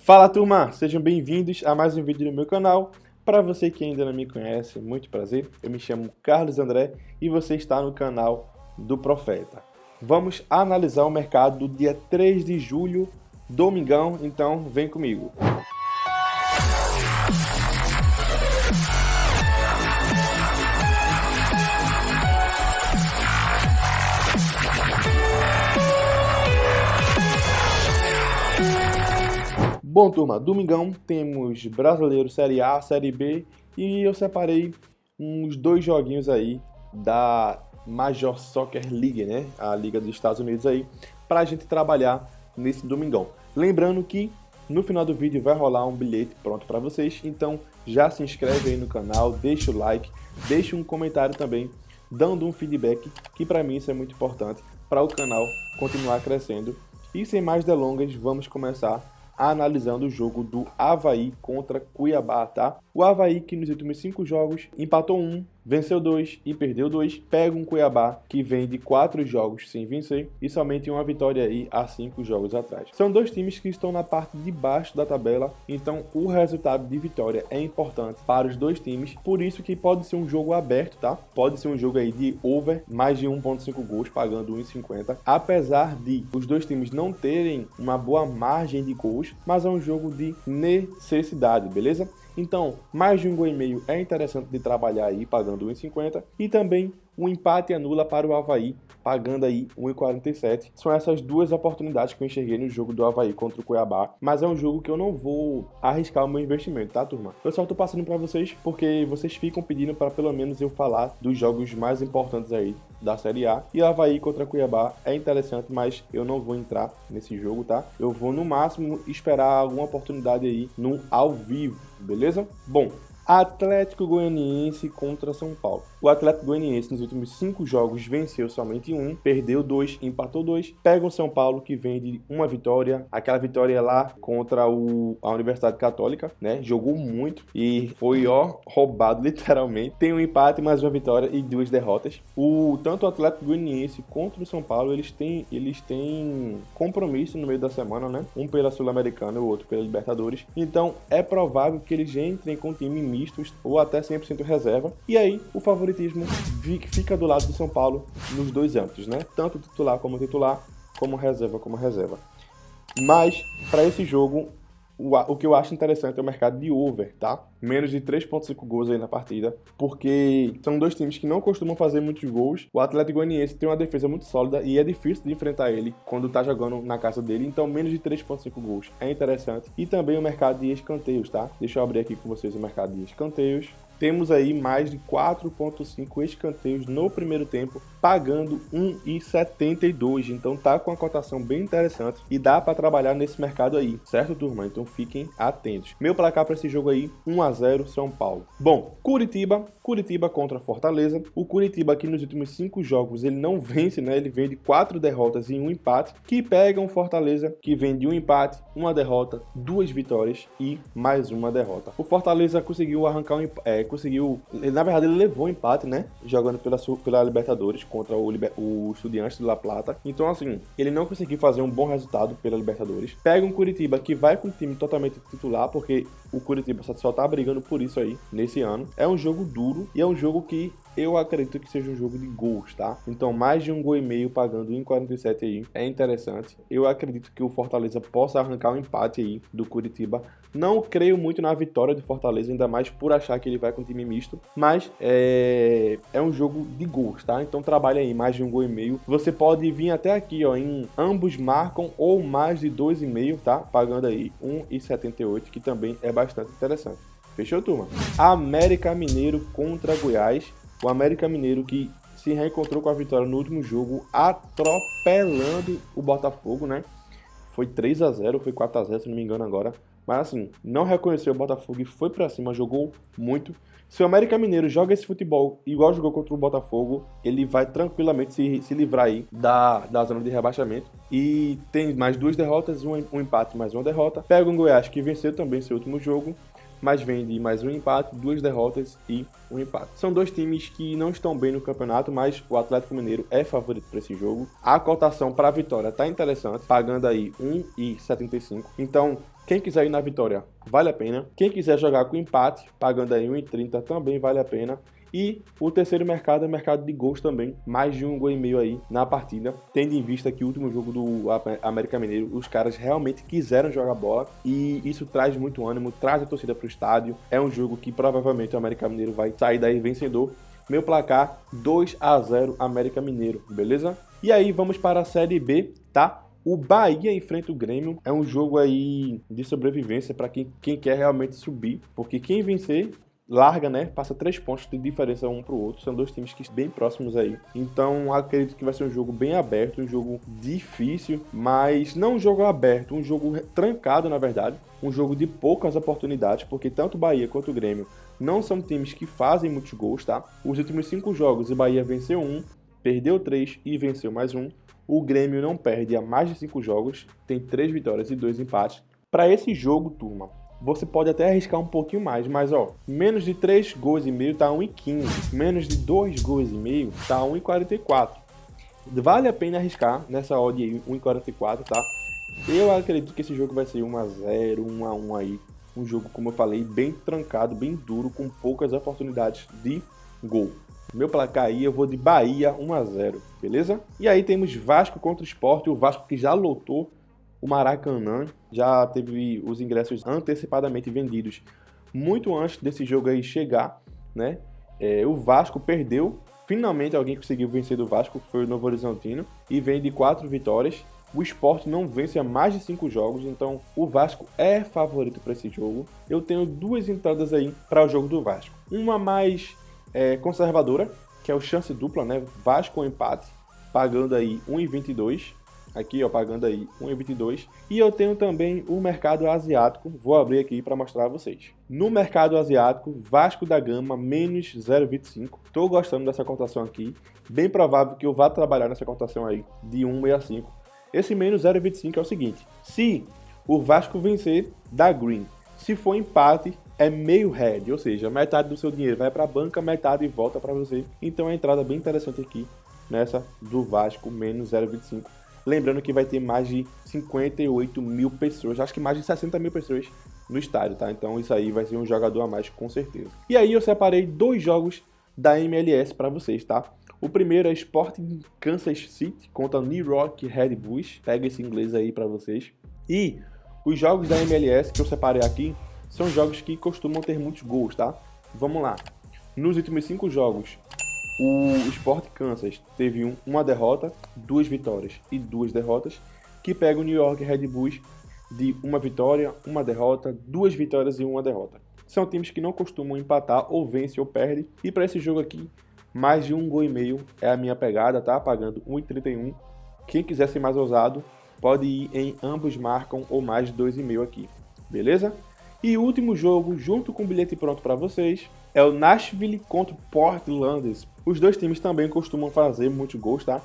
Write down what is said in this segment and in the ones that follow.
Fala turma, sejam bem-vindos a mais um vídeo no meu canal. Para você que ainda não me conhece, muito prazer, eu me chamo Carlos André e você está no canal do Profeta. Vamos analisar o mercado do dia 3 de julho, domingão, então vem comigo. Bom, turma, domingão temos Brasileiro Série A, Série B e eu separei uns dois joguinhos aí da Major Soccer League, né? A Liga dos Estados Unidos aí, para a gente trabalhar nesse domingão. Lembrando que no final do vídeo vai rolar um bilhete pronto para vocês, então já se inscreve aí no canal, deixa o like, deixa um comentário também, dando um feedback, que para mim isso é muito importante para o canal continuar crescendo. E sem mais delongas, vamos começar analisando o jogo do Avaí contra Cuiabá, tá? O Avaí, que nos últimos 5 jogos empatou 1, venceu 2 e perdeu 2, pega um Cuiabá que vem de 4 jogos sem vencer e somente uma vitória aí há 5 jogos atrás. São dois times que estão na parte de baixo da tabela, então o resultado de vitória é importante para os dois times, por isso que pode ser um jogo aberto, tá? Pode ser um jogo aí de over, mais de 1.5 gols, pagando 1,50, apesar de os dois times não terem uma boa margem de gols, mas é um jogo de necessidade, beleza? Então, mais de um gol e meio é interessante de trabalhar aí, pagando 1,50. E também um empate anula para o Avaí, pagando aí 1,47. São essas duas oportunidades que eu enxerguei no jogo do Avaí contra o Cuiabá. Mas é um jogo que eu não vou arriscar o meu investimento, tá, turma? Eu só tô passando para vocês porque vocês ficam pedindo para pelo menos eu falar dos jogos mais importantes aí da Série A. E o Avaí contra Cuiabá é interessante, mas eu não vou entrar nesse jogo, tá? Eu vou no máximo esperar alguma oportunidade aí no ao vivo, beleza? Bom, Atlético Goianiense contra São Paulo. O Atlético Goianiense nos últimos 5 jogos venceu somente 1, perdeu 2, empatou 2. Pega o São Paulo que vem de uma vitória, aquela vitória lá contra a Universidade Católica, né? Jogou muito e foi roubado literalmente. Tem um empate, mais uma vitória e 2 derrotas. Tanto o Atlético Goianiense contra o São Paulo, eles têm compromisso no meio da semana, né? Um pela Sul-Americana e o outro pela Libertadores. Então é provável que eles entrem com time mistos ou até 100% reserva. E aí o favoritismo fica do lado do São Paulo nos dois âmbitos, né? Tanto titular, como reserva. Mas para esse jogo, o que eu acho interessante é o mercado de over, tá? Menos de 3.5 gols aí na partida, porque são dois times que não costumam fazer muitos gols. O Atlético Goianiense tem uma defesa muito sólida e é difícil de enfrentar ele quando tá jogando na casa dele, então menos de 3.5 gols é interessante. E também o mercado de escanteios, tá? Deixa eu abrir aqui com vocês o mercado de escanteios. Temos aí mais de 4.5 escanteios no primeiro tempo, pagando 1,72. Então tá com uma cotação bem interessante e dá para trabalhar nesse mercado aí, certo, turma? Então fiquem atentos. Meu placar para esse jogo aí, 1-0 São Paulo. Bom, Curitiba contra Fortaleza. O Curitiba aqui nos últimos 5 jogos ele não vence, né? Ele vem de 4 derrotas e 1 empate, que pega um Fortaleza que vem de 1 empate, 1 derrota, 2 vitórias e mais uma derrota. O Fortaleza conseguiu arrancar na verdade ele levou empate, né, jogando pela Libertadores contra o Estudiantes de La Plata. Então assim, ele não conseguiu fazer um bom resultado pela Libertadores. Pega um Curitiba que vai com o time totalmente titular, porque o Curitiba só tá brigando por isso aí nesse ano. É um jogo duro e é um jogo que eu acredito que seja um jogo de gols, tá? Então mais de um gol e meio pagando 1,47 aí é interessante. Eu acredito que o Fortaleza possa arrancar um empate aí do Curitiba. Não creio muito na vitória do Fortaleza, ainda mais por achar que ele vai com time misto, mas é um jogo de gols, tá? Então trabalha aí mais de um gol e meio. Você pode vir até aqui, ó, em ambos marcam ou mais de 2,5, tá? Pagando aí 1,78, que também é bastante interessante. Fechou, turma? América Mineiro contra Goiás. O América Mineiro que se reencontrou com a vitória no último jogo, atropelando o Botafogo, né? Foi 3-0, foi 4-0, se não me engano agora. Mas assim, não reconheceu o Botafogo e foi pra cima, jogou muito. Se o América Mineiro joga esse futebol igual jogou contra o Botafogo, ele vai tranquilamente se livrar aí da zona de rebaixamento. E tem mais 2 derrotas, um empate, mais uma derrota. Pega um Goiás que venceu também seu último jogo, mas vem de mais um empate, 2 derrotas e um empate. São dois times que não estão bem no campeonato, mas o Atlético Mineiro é favorito para esse jogo. A cotação para a vitória tá interessante, pagando aí 1,75. Então, Quem quiser ir na vitória, vale a pena. Quem quiser jogar com empate, pagando aí 1,30 também vale a pena. E o terceiro mercado é o mercado de gols também, mais de 1,5 gol aí na partida, tendo em vista que o último jogo do América Mineiro, os caras realmente quiseram jogar bola e isso traz muito ânimo, traz a torcida para o estádio. É um jogo que provavelmente o América Mineiro vai sair daí vencedor. Meu placar 2-0 América Mineiro, beleza? E aí vamos para a Série B, tá? O Bahia enfrenta o Grêmio, é um jogo aí de sobrevivência para quem quer realmente subir, porque quem vencer larga, né? Passa 3 pontos de diferença um pro outro. São dois times que bem próximos aí. Então, acredito que vai ser um jogo bem aberto, um jogo difícil, mas não um jogo aberto, um jogo trancado, na verdade. Um jogo de poucas oportunidades, porque tanto o Bahia quanto o Grêmio não são times que fazem muitos gols, tá? Os últimos 5 jogos, o Bahia venceu 1, perdeu 3 e venceu mais 1. O Grêmio não perde há mais de 5 jogos, tem 3 vitórias e 2 empates. Para esse jogo, turma, você pode até arriscar um pouquinho mais, mas ó, menos de 3 gols e meio tá 1,15, menos de 2 gols e meio tá 1,44. Vale a pena arriscar nessa odd aí, 1,44, tá? Eu acredito que esse jogo vai ser 1-0, 1-1 aí, um jogo, como eu falei, bem trancado, bem duro, com poucas oportunidades de gol. Meu placar aí, eu vou de Bahia 1-0, beleza? E aí temos Vasco contra o Sport, o Vasco que já lotou o Maracanã, já teve os ingressos antecipadamente vendidos muito antes desse jogo aí chegar, né? O Vasco perdeu, finalmente alguém conseguiu vencer do Vasco, que foi o Novo Horizontino, e vem de 4 vitórias. O Sport não vence há mais de 5 jogos, então o Vasco é favorito para esse jogo. Eu tenho 2 entradas aí para o jogo do Vasco. Uma mais conservadora, que é o chance dupla, né? Vasco com empate, pagando aí 1,22. Aqui, ó, pagando aí 1,22. E eu tenho também o mercado asiático. Vou abrir aqui para mostrar a vocês. No mercado asiático, Vasco da Gama, menos 0,25. Tô gostando dessa cotação aqui. Bem provável que eu vá trabalhar nessa cotação aí de 1,65. Esse menos 0,25 é o seguinte. Se o Vasco vencer, dá green. Se for empate, é meio red. Ou seja, metade do seu dinheiro vai para a banca, metade volta para você. Então é uma entrada bem interessante aqui nessa do Vasco, menos 0,25. Lembrando que vai ter mais de 58 mil pessoas, acho que mais de 60 mil pessoas no estádio, tá? Então isso aí vai ser um jogador a mais com certeza. E aí eu separei 2 jogos da MLS para vocês, tá? O primeiro é Sporting Kansas City contra New York Red Bulls. Pega esse inglês aí para vocês. E os jogos da MLS que eu separei aqui são jogos que costumam ter muitos gols, tá? Vamos lá. Nos últimos 5 jogos, o Sport Kansas teve uma derrota, 2 vitórias e 2 derrotas, que pega o New York Red Bulls de 1 vitória, 1 derrota, 2 vitórias e 1 derrota. São times que não costumam empatar, ou vence ou perde, e para esse jogo aqui, mais de 1,5 gol é a minha pegada, tá? Pagando 1,31. Quem quiser ser mais ousado, pode ir em ambos marcam ou mais de 2,5 aqui, beleza? E o último jogo, junto com o bilhete pronto para vocês, é o Nashville contra o Portland. Os dois times também costumam fazer muitos gols, tá?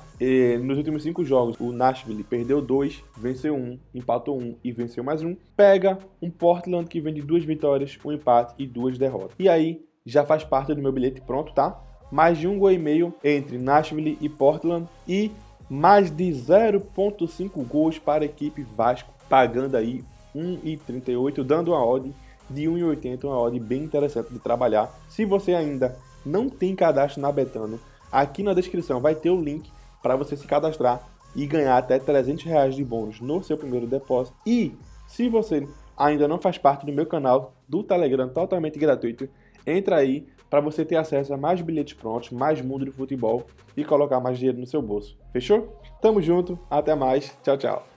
Nos últimos 5 jogos, o Nashville perdeu 2, venceu 1, empatou 1 e venceu mais 1. Pega um Portland que vem de 2 vitórias, 1 empate e 2 derrotas. E aí, já faz parte do meu bilhete pronto, tá? Mais de 1,5 gol entre Nashville e Portland e mais de 0,5 gols para a equipe Vasco, pagando aí 1,38, dando uma odd de 1,80, uma odd bem interessante de trabalhar. Se você ainda não tem cadastro na Betano, aqui na descrição vai ter o link para você se cadastrar e ganhar até R$300 de bônus no seu primeiro depósito. E se você ainda não faz parte do meu canal do Telegram totalmente gratuito, entra aí para você ter acesso a mais bilhetes prontos, mais mundo de futebol e colocar mais dinheiro no seu bolso. Fechou? Tamo junto, até mais, tchau, tchau.